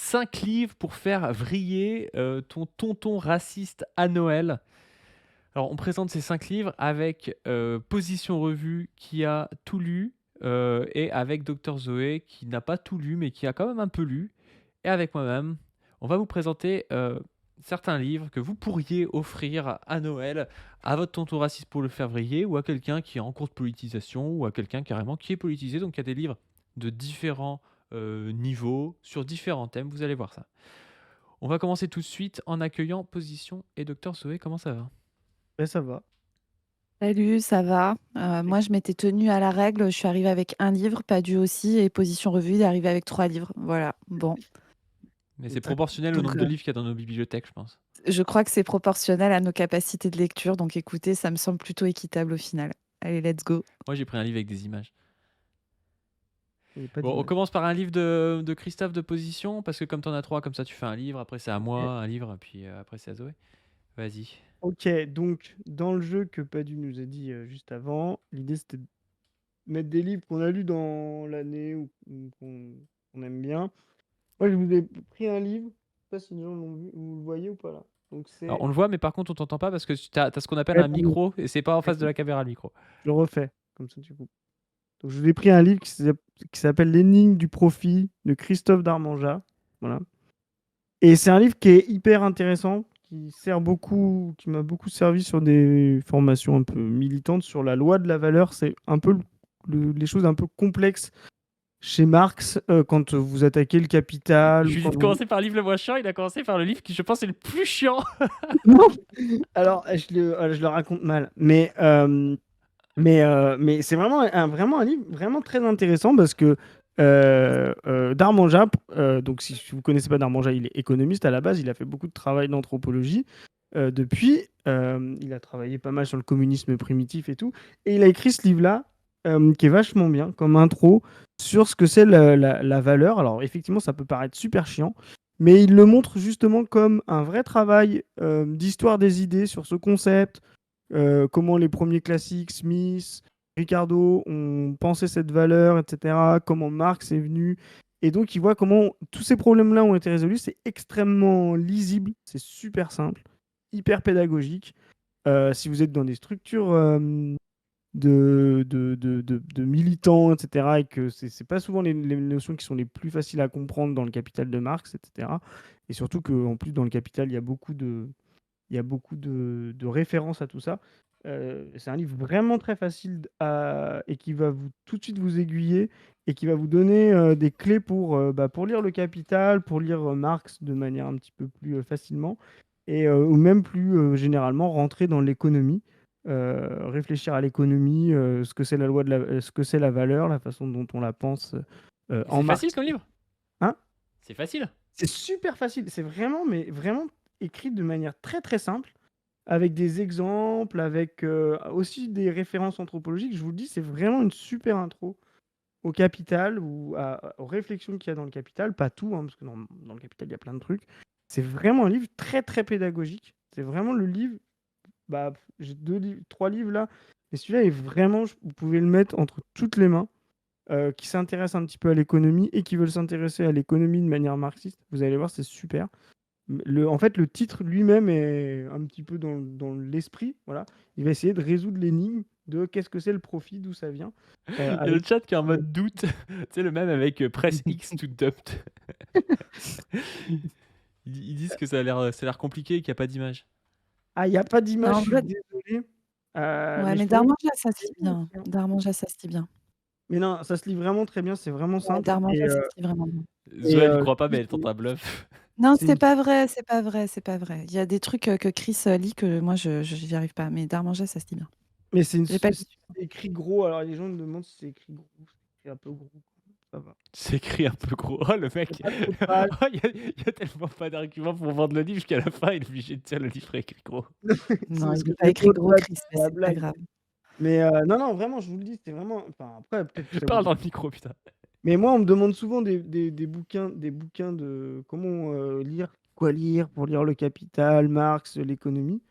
5 livres pour faire vriller ton tonton raciste à Noël. Alors, on présente ces 5 livres avec Position Revue qui a tout lu et avec Dr Zoé qui n'a pas tout lu mais qui a quand même un peu lu. Et avec moi-même, on va vous présenter certains livres que vous pourriez offrir à Noël à votre tonton raciste pour le faire vriller ou à quelqu'un qui est en cours de politisation ou à quelqu'un carrément qui est politisé. Donc, il y a des livres de différents niveaux sur différents thèmes. Vous allez voir ça. On va commencer tout de suite en accueillant Position et Dr Zoé. Comment ça va? Ouais, ça va. Mmh. Salut, ça va? Moi, je m'étais tenue à la règle. Je suis arrivée avec un livre, pas dû aussi, et Position Revue est arrivée avec 3 livres. Voilà, bon. Mais c'est Tac. proportionnel au Donc, nombre de livres qu'il y a dans nos bibliothèques, je pense. je crois que c'est proportionnel à nos capacités de lecture. Donc, écoutez, ça me semble plutôt équitable au final. Allez, let's go. Moi, j'ai pris un livre avec des images. Il n'y a pas Bon, on d'image. commence par un livre de Christophe de Position, parce que comme t'en as 3, comme ça tu fais un livre, après c'est à Ok. moi, un livre, et puis après c'est à Zoé. Vas-y. Ok, donc dans le jeu que Padu nous a dit juste avant, l'idée c'était de mettre des livres qu'on a lus dans l'année ou qu'on aime bien. Moi, je vous ai pris un livre, je sais pas si les gens l'ont vu, vous le voyez ou pas là. Donc Alors c'est. on le voit, mais par contre on t'entend pas parce que t'as ce qu'on appelle Ouais, un pardon. micro, et c'est pas en face de D'accord. la caméra le micro. Je le refais, comme ça tu coupes. Donc, je vous ai pris un livre qui s'appelle L'énigme du profit de Christophe Darmanjat. Voilà. Et c'est un livre qui est hyper intéressant, qui sert beaucoup, qui m'a beaucoup servi sur des formations un peu militantes sur la loi de la valeur. C'est un peu les choses un peu complexes chez Marx quand vous attaquez le capital Je ou lui ai quand dit de vous. commencer par le livre le moins chiant, il a commencé par le livre qui je pense est le plus chiant. Non. Alors, je le raconte mal, mais c'est vraiment un livre vraiment très intéressant parce que Darmanjat, donc si vous ne connaissez pas Darmanjat, il est économiste à la base, il a fait beaucoup de travail d'anthropologie. Depuis, il a travaillé pas mal sur le communisme primitif et tout. Et il a écrit ce livre-là, qui est vachement bien, comme intro, sur ce que c'est la valeur. Alors effectivement, ça peut paraître super chiant, mais il le montre justement comme un vrai travail d'histoire des idées sur ce concept, comment les premiers classiques, Smith, Ricardo, ont pensé cette valeur, etc., comment Marx est venu. Et donc, il voit comment tous ces problèmes-là ont été résolus. C'est extrêmement lisible, c'est super simple, hyper pédagogique. Si vous êtes dans des structures de militants, etc., et que c'est pas souvent les notions qui sont les plus faciles à comprendre dans le Capital de Marx, etc., et surtout qu'en plus, dans le Capital, il y a beaucoup de références à tout ça. C'est un livre vraiment très facile et qui va tout de suite vous aiguiller et qui va vous donner des clés pour lire Le Capital, pour lire Marx de manière un petit peu plus facilement, ou même plus généralement rentrer dans l'économie, réfléchir à l'économie, ce que c'est la loi ce que c'est la valeur, la façon dont on la pense en C'est facile Marx. comme livre. Hein. C'est facile. C'est super facile, c'est vraiment, mais vraiment écrit de manière très très simple avec des exemples, avec aussi des références anthropologiques. Je vous le dis, c'est vraiment une super intro au Capital ou aux réflexions qu'il y a dans le Capital. Pas tout, hein, parce que dans le Capital, il y a plein de trucs. C'est vraiment un livre très, très pédagogique. C'est vraiment le livre. Bah, j'ai 3 livres là. Mais celui-là est vraiment, vous pouvez le mettre entre toutes les mains, qui s'intéressent un petit peu à l'économie et qui veulent s'intéresser à l'économie de manière marxiste. Vous allez voir, c'est super. En fait, le titre lui-même est un petit peu dans l'esprit. Voilà. Il va essayer de résoudre l'énigme de qu'est-ce que c'est le profit, d'où ça vient. Il y a le Avec. chat qui est en mode doute. Tu sais, le même avec press X to dump. Ils disent que ça a l'air compliqué et qu'il n'y a pas d'image. Ah, il n'y a pas Non, d'image, je en suis vrai, désolé. ouais, Euh, mais je je pourrais vous Darmanjat, ça se lit montrer bien. aussi, hein. euh, Mais, euh, Darmanjat, ça se lit bien. Mais non, ça se lit vraiment très bien, c'est vraiment euh, simple. Darmanjat, ça se lit vraiment bien. Zoé, elle y croit pas, mais elle tente un bluff. Non, c'est pas vrai, c'est pas vrai, c'est pas vrai. Il y a des trucs que Chris lit que moi, je n'y arrive pas. Mais Darmanjat, ça se lit bien. Mais J'ai pas lu. c'est écrit gros, alors les gens me demandent si c'est écrit gros, c'est écrit un peu gros. Ça va. c'est écrit un peu gros. Oh, le Il n'y mec. a pas trop de pages. Oh, il y a tellement pas d'arguments pour vendre le livre jusqu'à la fin, il est obligé de dire le livre est écrit gros. C'est Non, parce il que n'est pas j'ai écrit trop de gros, pages, Chris, c'est mais la c'est pas blague. grave. Mais non, non, vraiment, je vous le dis, c'est vraiment. Enfin, après, peut-être que ça vous Parle dit. dans le micro, putain. Mais moi, on me demande souvent des bouquins de comment quoi lire pour lire Le Capital, Marx, l'économie.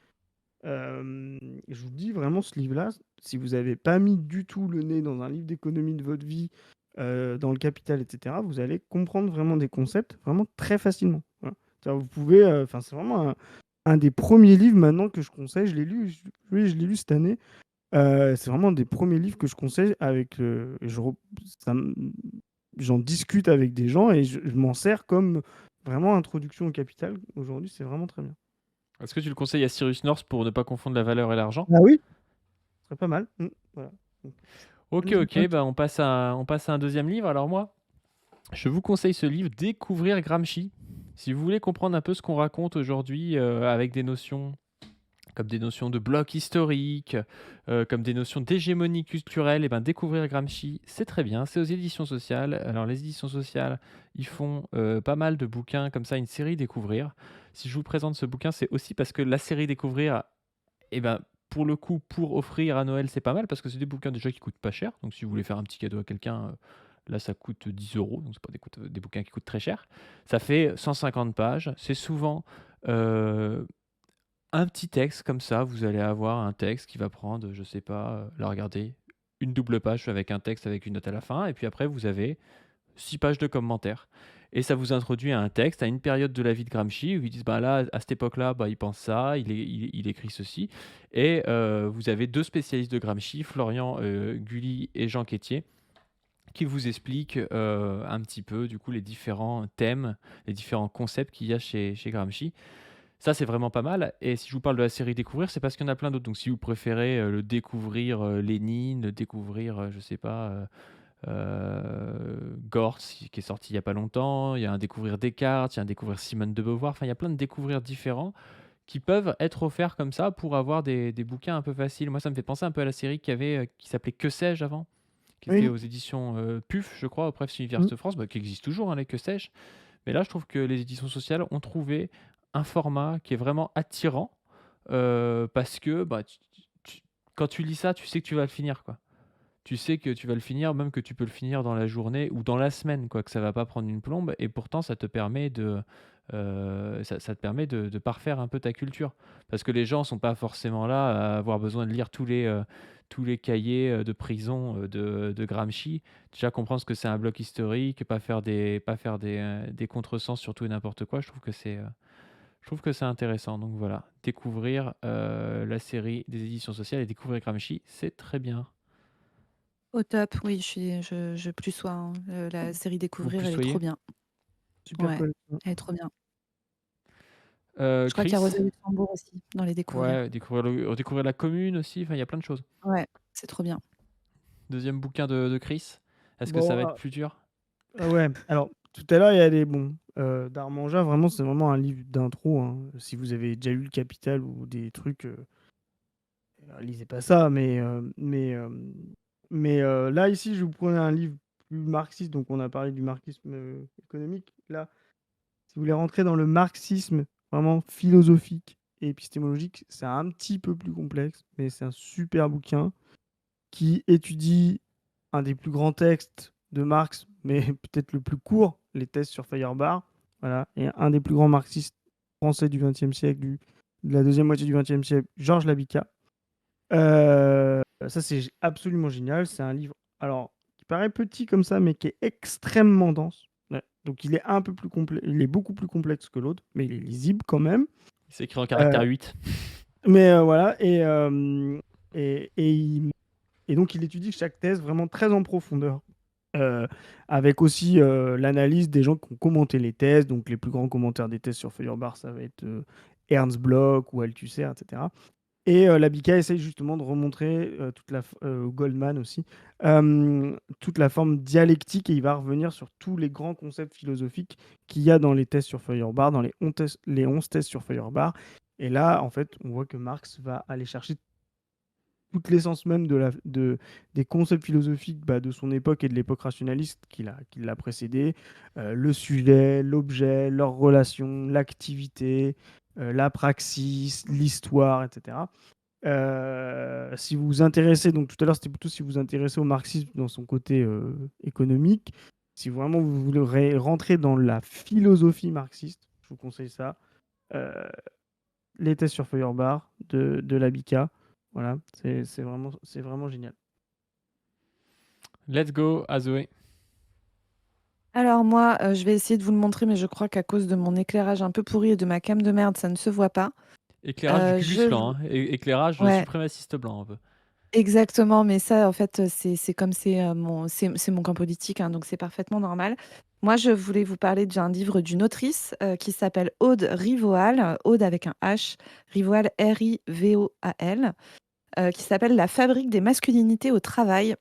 Je vous dis vraiment, ce livre-là, si vous n'avez pas mis du tout le nez dans un livre d'économie de votre vie, dans le Capital, etc., vous allez comprendre vraiment des concepts vraiment très facilement. Voilà. C'est-à-dire, vous pouvez, enfin, c'est vraiment un des premiers livres maintenant que je conseille. Je l'ai lu, oui, je l'ai lu cette année. C'est vraiment un des premiers livres que je conseille avec ça j'en discute avec des gens et je m'en sers comme vraiment introduction au capital. Aujourd'hui, c'est vraiment très bien. Est-ce que tu le conseilles à Cyrus North pour ne pas confondre la valeur et l'argent? Ah oui, ce serait pas mal. Voilà. Donc, Ok, bonne ok, note. bah on passe à un deuxième livre. Alors moi, je vous conseille ce livre, Découvrir Gramsci. Si vous voulez comprendre un peu ce qu'on raconte aujourd'hui avec des notions comme des notions de bloc historique, comme des notions d'hégémonie culturelle, et ben Découvrir Gramsci, c'est très bien. C'est aux éditions sociales. Alors les éditions sociales, ils font pas mal de bouquins comme ça, une série Découvrir. Si je vous présente ce bouquin, c'est aussi parce que la série Découvrir, et ben pour le coup, pour offrir à Noël, c'est pas mal parce que c'est des bouquins déjà qui coûtent pas cher. Donc si vous voulez faire un petit cadeau à quelqu'un, là ça coûte 10 euros. Donc c'est pas des bouquins qui coûtent très cher. Ça fait 150 pages. C'est souvent euh, un petit texte comme ça. Vous allez avoir un texte qui va prendre, je sais pas, là regardez, une double page avec un texte avec une note à la fin. Et puis après, vous avez 6 pages de commentaires. Et ça vous introduit à un texte, à une période de la vie de Gramsci, où ils disent, bah là, à cette époque-là, bah, il pense ça, il écrit ceci. Et vous avez deux spécialistes de Gramsci, Florian Gully et Jean Quétier, qui vous expliquent un petit peu, du coup, les différents thèmes, les différents concepts qu'il y a chez Gramsci. Ça, c'est vraiment pas mal. Et si je vous parle de la série Découvrir, c'est parce qu'il y en a plein d'autres. Donc si vous préférez le découvrir Lénine, le découvrir, je sais pas, Gortz, qui est sorti il y a pas longtemps, il y a un découvrir Descartes, il y a un découvrir Simone de Beauvoir, enfin il y a plein de découvrir différents qui peuvent être offerts comme ça pour avoir des bouquins un peu faciles. Moi, ça me fait penser un peu à la série qui s'appelait Que sais-je avant, qui était Oui. aux éditions PUF, je crois, au Presse Mm. Université de France, bah, qui existe toujours, hein, les Que sais-je. Mais là, je trouve que les éditions sociales ont trouvé un format qui est vraiment attirant parce que bah, quand tu lis ça, tu sais que tu vas le finir, quoi. Tu sais que tu vas le finir, même que tu peux le finir dans la journée ou dans la semaine, quoi, que ça va pas prendre une plombe. Et pourtant, ça te permet de parfaire un peu ta culture. Parce que les gens sont pas forcément là à avoir besoin de lire tous les cahiers de prison de Gramsci. Déjà comprendre ce que c'est un bloc historique, pas faire des contresens sur tout et n'importe quoi. Je trouve que c'est intéressant. Donc voilà, découvrir la série des éditions sociales et découvrir Gramsci, c'est très bien. Au top, oui, je plus sois, hein. La série Vous Découvrir, plus elle est trop soyez. bien. Super Ouais, cool. elle est trop bien. Je crois qu'il y a Chris, Rosa Luxembourg aussi dans les Découvrir. ouais, redécouvrir la commune aussi. Enfin, il y a plein de choses. Ouais, c'est trop bien. Deuxième bouquin de Chris. Est-ce que ça Bon, va être plus dur? ouais. Alors, tout à l'heure, il y a des bons. Darmanja, vraiment, c'est vraiment un livre d'intro, hein. Si vous avez déjà lu Le Capital ou des trucs, lisez pas ça. Mais là, ici, je vous prenais un livre plus marxiste. Donc, on a parlé du marxisme économique. Là, si vous voulez rentrer dans le marxisme vraiment philosophique et épistémologique, c'est un petit peu plus complexe, mais c'est un super bouquin qui étudie un des plus grands textes de Marx, mais peut-être le plus court, les thèses sur Feuerbach. Voilà. Et un des plus grands marxistes français du XXe siècle, de la deuxième moitié du XXe siècle, Georges Labica. Ça, c'est absolument génial. C'est un livre, alors, qui paraît petit comme ça, mais qui est extrêmement dense. Ouais. Donc, il est un peu plus complexe, il est beaucoup plus complexe que l'autre, mais il est lisible quand même. C'est écrit en Euh, caractère 8. mais voilà, et donc il étudie chaque thèse vraiment très en profondeur. Euh, Avec aussi l'analyse des gens qui ont commenté les thèses. Donc les plus grands commentaires des thèses sur Feuerbach, ça va être Ernst Bloch ou Althusser, etc. Et Labica essaye justement de remontrer Goldman aussi, toute la forme dialectique, et il va revenir sur tous les grands concepts philosophiques qu'il y a dans les thèses sur Feuerbach, dans les 11 thèses sur Feuerbach. Et là, en fait, on voit que Marx va aller chercher toute l'essence même des concepts philosophiques, de son époque et de l'époque rationaliste qui l'a précédé, le sujet, l'objet, leur relation, l'activité, la praxis, l'histoire, etc. Si vous vous intéressez, donc tout à l'heure c'était plutôt si vous vous intéressez au marxisme dans son côté économique, si vraiment vous voulez rentrer dans la philosophie marxiste, je vous conseille ça. Euh, les tests sur Feuerbach de Labica. Voilà, c'est vraiment génial. Let's go, Azoé. Alors moi, je vais essayer de vous le montrer, mais je crois qu'à cause de mon éclairage un peu pourri et de ma cam de merde, ça ne se voit pas. Éclairage du Je Cugus v Clan, hein, éclairage Ouais, suprémaciste blanc un peu. exactement, mais ça, en fait, c'est comme c'est mon camp politique, hein, donc c'est parfaitement normal. Moi, je voulais vous parler d'un livre d'une autrice, qui s'appelle Aude Rivoal, Aude avec un H, Rivoal, Rivoal, qui s'appelle La fabrique des masculinités au travail.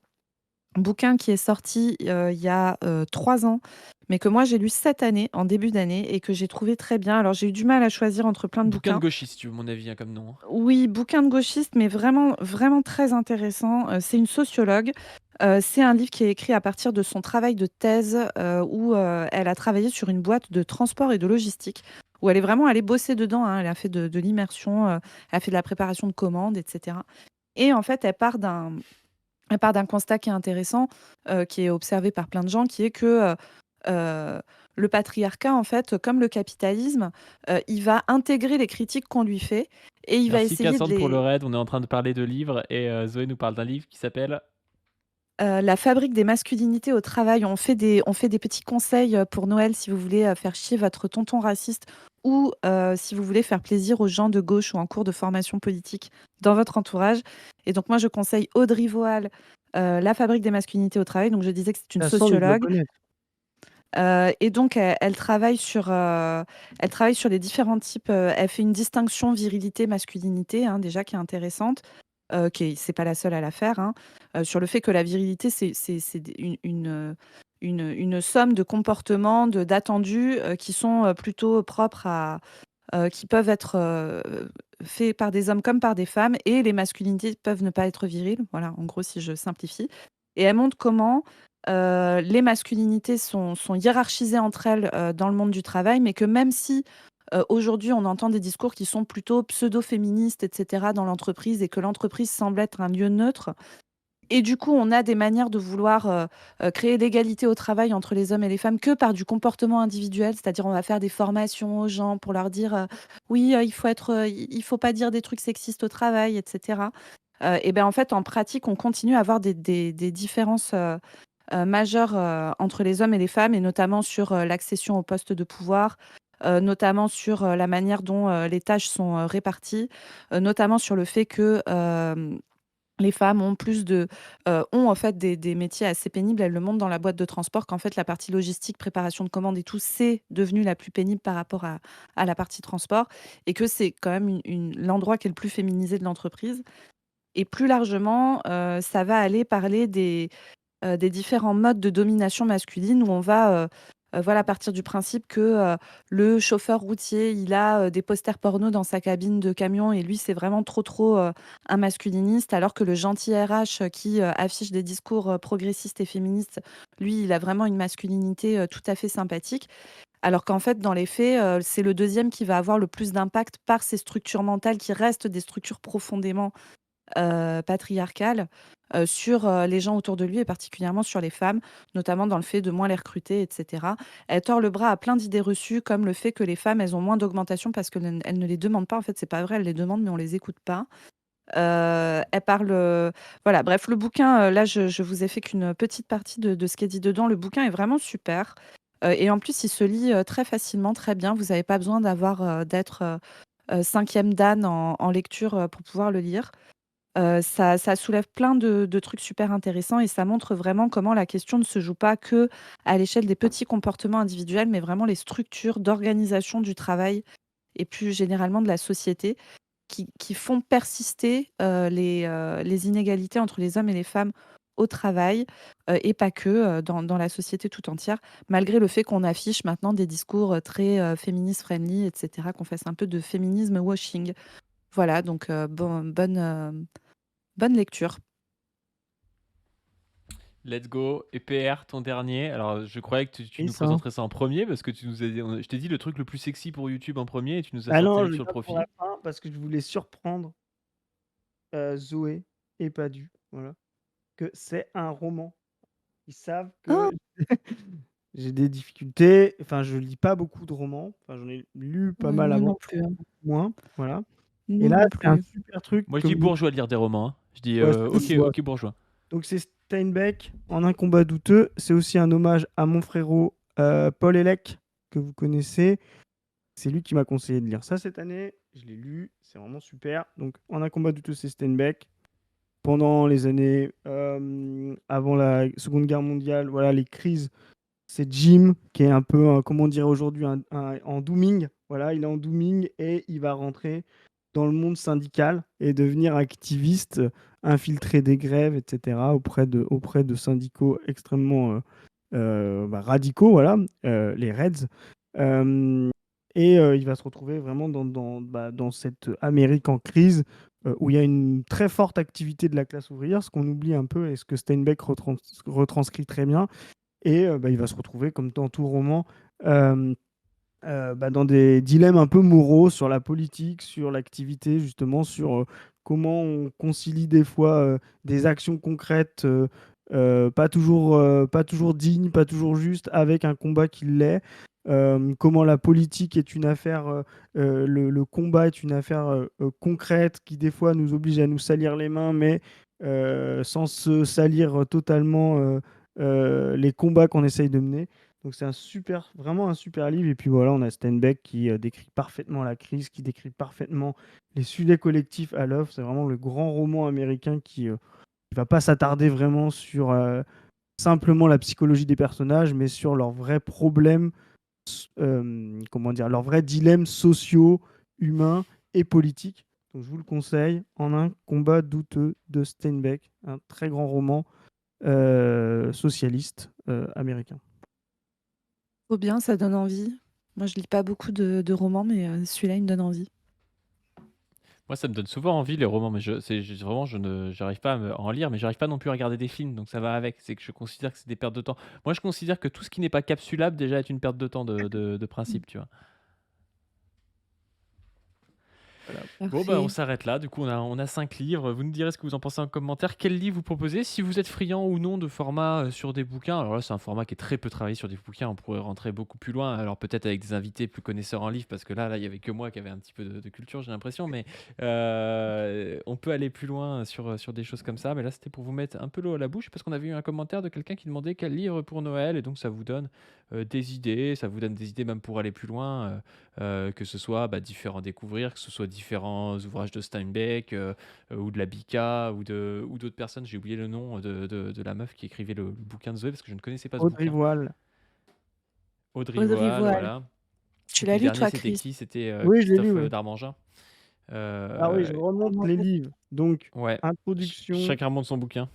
Un bouquin qui est sorti, il y a, 3 ans, mais que moi j'ai lu cette année, en début d'année et que j'ai trouvé très bien. Alors j'ai eu du mal à choisir entre plein de Bouquin de bouquins. gauchiste, si tu veux mon avis, hein, comme nom, hein. Oui, bouquin de gauchiste, mais vraiment, vraiment très intéressant. C'est une sociologue. C'est un livre qui est écrit à partir de son travail de thèse, où, elle a travaillé sur une boîte de transport et de logistique, où elle est vraiment allée bosser dedans, hein. Elle a fait de l'immersion, elle a fait de la préparation de commandes et cetera et en fait, elle part d'un constat qui est intéressant, qui est observé par plein de gens, qui est que, heu, le patriarcat, en fait, comme le capitalisme, il va intégrer les critiques qu'on lui fait et il va Merci essayer de Cassandre pour le les raid, on est en train de parler de livres et Zoé nous parle d'un livre qui s'appelle? La fabrique des masculinités au travail. On fait des petits conseils, pour Noël si vous voulez, faire chier votre tonton raciste ou, si vous voulez faire plaisir aux gens de gauche ou en cours de formation politique dans votre entourage et donc moi je conseille Audrey Voal, La fabrique des masculinités au travail. Donc je disais que c'est une Cassandre, il doit sociologue. connaître. Et donc elle travaille sur les différents types, elle fait une distinction virilité-masculinité, hein, déjà qui est intéressante, qui est c'est pas la seule à la faire, hein, sur le fait que la virilité c'est des une somme de comportements, d'attendus, qui sont, plutôt propres à qui peuvent être, faits par des hommes comme par des femmes et les masculinités peuvent ne pas être viriles. Voilà, en gros, si je simplifie et elle montre comment, les masculinités sont hiérarchisées entre elles, dans le monde du travail, mais que même si, aujourd'hui, on entend des discours qui sont plutôt pseudo-féministes et cetera dans l'entreprise et que l'entreprise semble être un lieu neutre, et du coup, on a des manières de vouloir, créer l'égalité au travail entre les hommes et les femmes que par du comportement individuel. C'est-à-dire, on va faire des formations aux gens pour leur dire, «Oui, il faut pas dire des trucs sexistes au travail» et cetera. Et ben, en fait, en pratique, on continue à avoir des différences, majeures, entre les hommes et les femmes et notamment sur, l'accession aux postes de pouvoir, notamment sur, la manière dont, les tâches sont, réparties, notamment sur le fait que, les femmes ont ont en fait des métiers assez pénibles. Elles le montrent dans la boîte de transport qu'en fait la partie logistique, préparation de commandes et tout, c'est devenu la plus pénible par rapport à la partie transport et que c'est quand même l'endroit qui est le plus féminisé de l'entreprise et plus largement, ça va aller parler des différents modes de domination masculine où on va, voilà, partir du principe que, le chauffeur routier, il a, des posters porno dans sa cabine de camion et lui, c'est vraiment trop, un masculiniste, alors que le gentil RH, qui, affiche des discours, progressistes et féministes, lui, il a vraiment une masculinité, tout à fait sympathique. Alors qu'en fait, dans les faits, c'est le deuxième qui va avoir le plus d'impact par ces structures mentales qui restent des structures profondément patriarcale, sur, les gens autour de lui et particulièrement sur les femmes, notamment dans le fait de moins les recruter et cetera. Elle tord le bras à plein d'idées reçues comme le fait que les femmes, elles ont moins d'augmentation parce qu'elles ne les demandent pas. En fait, c'est pas vrai, elles les demandent, mais on les écoute pas. Elle parle, voilà, bref, le bouquin, là, je vous ai fait qu'une petite partie de ce qui est dit dedans. Le bouquin est vraiment super, et en plus, il se lit, très facilement, très bien. Vous avez pas besoin d'être, 5e dan en lecture, pour pouvoir le lire. Ça soulève plein de trucs super intéressants et ça montre vraiment comment la question ne se joue pas que à l'échelle des petits comportements individuels, mais vraiment les structures d'organisation du travail et plus généralement de la société qui font persister, les inégalités entre les hommes et les femmes au travail, et pas que, dans la société tout entière, malgré le fait qu'on affiche maintenant des discours, très, féministe friendly et cetera, qu'on fasse un peu de féminisme washing. Voilà donc bonne lecture. Let's go. Et PR, ton dernier. Alors, je croyais que tu Et nous ça. présenterais ça en premier parce que tu nous as dit, je t'ai dit le truc le plus sexy pour YouTube en premier et tu nous as Ah sorti un non, je livre l'ai sur le pas pour la profit. fin parce que je voulais surprendre, Zoé et Padu, voilà, que c'est un roman. Ils savent Oh! que j'ai des difficultés, enfin, je lis pas beaucoup de romans, enfin, j'en ai lu pas Ouais, mal nous avant, non plus, hein. moins, voilà et Nous là, non c'est un plus. super truc Moi, je que dis vous bourgeois de lire des romans, hein. Je dis ouais, ok, ouais. ok, bourgeois. Donc c'est Steinbeck en Un combat douteux, c'est aussi un hommage à mon frérot, Paul Elec, que vous connaissez. C'est lui qui m'a conseillé de lire ça cette année. Je l'ai lu, c'est vraiment super. Donc, En un combat douteux, c'est Steinbeck. Pendant les années avant la Seconde Guerre mondiale, voilà, les crises, c'est Jim qui est un peu, comment on dirait aujourd'hui, en dooming. Voilà, il est en dooming et il va rentrer dans le monde syndical et devenir activiste, infiltrer des grèves, etc., auprès de syndicaux extrêmement radicaux, voilà, les Reds. Euh, il va se retrouver vraiment dans cette Amérique en crise où il y a une très forte activité de la classe ouvrière, ce qu'on oublie un peu et ce que Steinbeck retranscrit très bien. Il va se retrouver, comme dans tout roman, dans des dilemmes un peu moraux sur la politique, sur l'activité, justement, sur comment on concilie des fois des actions concrètes, pas toujours dignes, pas toujours justes, avec un combat qui l'est. Comment la politique est une affaire, le combat est une affaire concrète qui des fois nous oblige à nous salir les mains, mais sans se salir totalement les combats qu'on essaye de mener. Donc c'est vraiment un super livre. Et puis voilà, on a Steinbeck qui décrit parfaitement la crise, qui décrit parfaitement les sujets collectifs à l'œuvre. C'est vraiment le grand roman américain qui va pas s'attarder vraiment sur simplement la psychologie des personnages, mais sur leurs vrais problèmes, comment dire, leurs vrais dilemmes sociaux, humains et politiques. Donc je vous le conseille, En un combat douteux de Steinbeck, un très grand roman socialiste américain. Trop bien, ça donne envie. Moi, je lis pas beaucoup de romans, mais celui-là, il me donne envie. Moi, ça me donne souvent envie les romans, mais vraiment, j'arrive pas à en lire, mais j'arrive pas non plus à regarder des films, donc ça va avec. C'est que je considère que c'est des pertes de temps. Moi, je considère que tout ce qui n'est pas capsulable déjà est une perte de temps de principe, tu vois. Bon, bah, on Parfait. s'arrête là. Du coup, on a 5 livres. Vous nous direz ce que vous en pensez en commentaire. Quel livre vous proposez? Si vous êtes friand ou non de format sur des bouquins. Alors là, c'est un format qui est très peu travaillé sur des bouquins. On pourrait rentrer beaucoup plus loin. Alors peut-être avec des invités plus connaisseurs en livres, parce que là, il y avait que moi qui avait un petit peu de culture, j'ai l'impression. Mais on peut aller plus loin sur des choses comme ça. Mais là, c'était pour vous mettre un peu l'eau à la bouche, parce qu'on avait eu un commentaire de quelqu'un qui demandait quel livre pour Noël. Et donc, ça vous donne des idées. Ça vous donne des idées même pour aller plus loin. Que ce soit différents découvrir, que ce soit différents ouvrages de Steinbeck ou de la Bika ou d'autres personnes. J'ai oublié le nom de la meuf qui écrivait le bouquin de Zoé parce que je ne connaissais pas ce Audrey bouquin. Voile. Audrey Audrey Voile, Voile. voilà. Tu Et l'as puis le lu, dernier, toi, c'était Chris? qui? C'était Oui, je l'ai lu, Christophe oui. Darmangin. Ah oui, je remonte les livres. Donc, Ouais. introduction, Chacun remonte son bouquin.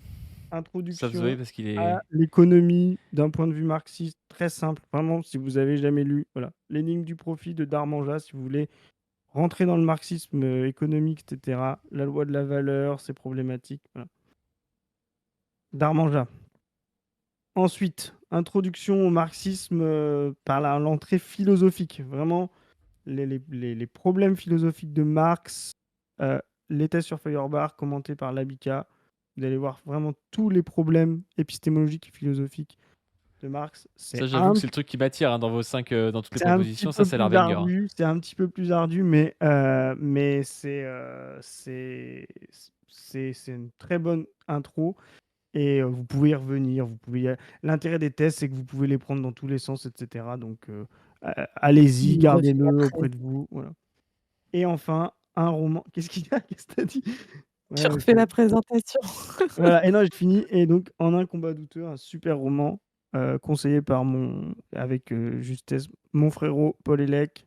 Sauf Zoé parce qu'il est. à l'économie d'un point de vue marxiste, très simple. Vraiment, si vous avez jamais lu, voilà, L'énigme du profit de Darmanja, si vous voulez rentrer dans le marxisme économique, etc. La loi de la valeur, ses problématiques. Voilà. Darmanja. Ensuite, introduction au marxisme par l'entrée philosophique. Vraiment, les problèmes philosophiques de Marx, les thèses sur Feuerbach, commentés par Labika. Vous allez voir vraiment tous les problèmes épistémologiques et philosophiques de Marx. Ça, j'avoue que c'est le truc qui m'attire dans vos 5, dans toutes les C'est un petit propositions. Ça, peu c'est l'air plus banger. ardu, c'est un petit peu plus ardu, mais c'est une très bonne intro et vous pouvez y revenir. L'intérêt des thèses, c'est que vous pouvez les prendre dans tous les sens, etc. Donc, allez-y, Il refait gardez-le après. auprès de vous. Voilà. Et enfin, un roman. Qu'est-ce qu'il y a? Qu'est-ce que t'as dit? Je Ouais, refais la présentation. voilà. Et non, j'ai fini. Et donc, En un combat douteux, un super roman conseillé avec justesse, mon frérot Paul Elec.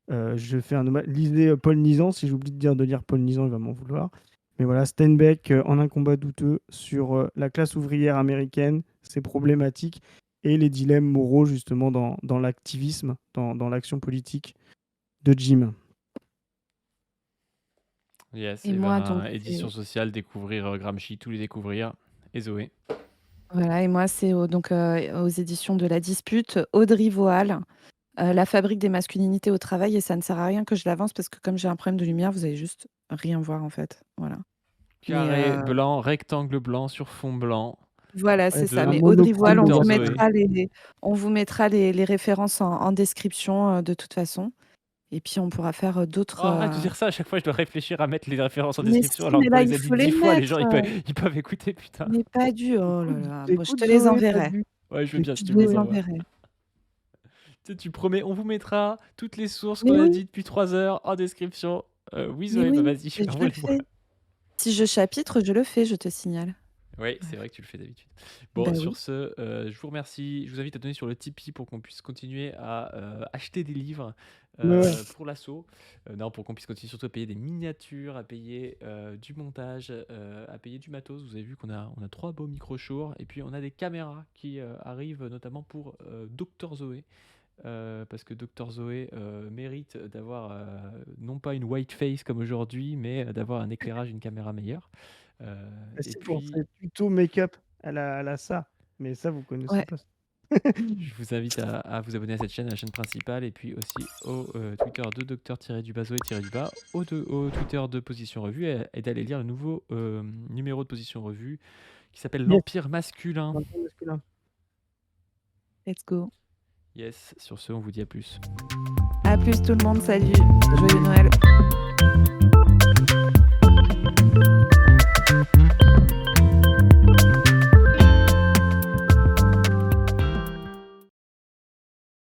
Je fais un hommage. Lisez Paul Nizan. Si j'oublie de dire de lire Paul Nizan, il va m'en vouloir. Mais voilà, Steinbeck, En un combat douteux, sur la classe ouvrière américaine, ses problématiques et les dilemmes moraux, justement, dans l'activisme, dans l'action politique de Jim. Yes, Et et moi, donc, édition sociale, découvrir Gramsci, tous les découvrir. Et Zoé. voilà, et moi, c'est aux éditions de La Dispute, Audrey Voile, La fabrique des masculinités au travail. Et ça ne sert à rien que je l'avance parce que comme j'ai un problème de lumière, vous allez juste rien voir en fait. Voilà. Mais Carré blanc, rectangle blanc sur fond blanc. voilà, Ouais, c'est c'est ça. un Mais Audrey Voile, monochrome Dr. Zoé. on vous mettra les références en description de toute façon. Et puis on pourra faire Oh, d'autres. arrête de dire ça, à chaque fois je dois réfléchir à mettre les références en Mais description si, alors mais qu'on là, les il a dit faut les 10 fois, les gens mettre. ils peuvent écouter, putain. Mais pas dû. Oh là là. Bon, je Écoute te les Zoé, t'as enverrai. dû. Ouais, je veux bien si Écoute tu me les Je les Zoé. envoies. enverrai. Tu promets, on vous mettra toutes les sources Mais qu'on a oui, dites depuis 3 heures en description. Oui, mais Zoé, bah oui, vas-y, mais je le envoie-les-moi. fais. Si je chapitre, je le fais, je te signale. Oui, c'est Ouais. vrai que tu le fais d'habitude. Bah Bon, sur oui. ce, je vous remercie. Je vous invite à donner sur le Tipeee pour qu'on puisse continuer à acheter des livres Ouais. pour l'assaut. Non, pour qu'on puisse continuer surtout à payer des miniatures, à payer du montage, à payer du matos. Vous avez vu on a 3 beaux micro-shows et puis on a des caméras qui arrivent notamment pour Dr Zoé. Parce que Dr Zoé mérite d'avoir non pas une white face comme aujourd'hui, mais d'avoir un éclairage, une caméra meilleure. Et Si, pour puis, ses tutos make-up, elle a ça, mais ça, vous connaissez Ouais. pas ça. je vous invite à vous abonner à cette chaîne, à la chaîne principale, et puis aussi au Twitter de Docteur-Zoé-du-bas, au Twitter de Position Revue, et d'aller lire le nouveau numéro de Position Revue qui s'appelle Yes, L'Empire masculin. dans le temps masculin. Let's go. Yes, sur ce, on vous dit à plus. À plus tout le monde, salut. Joyeux Noël.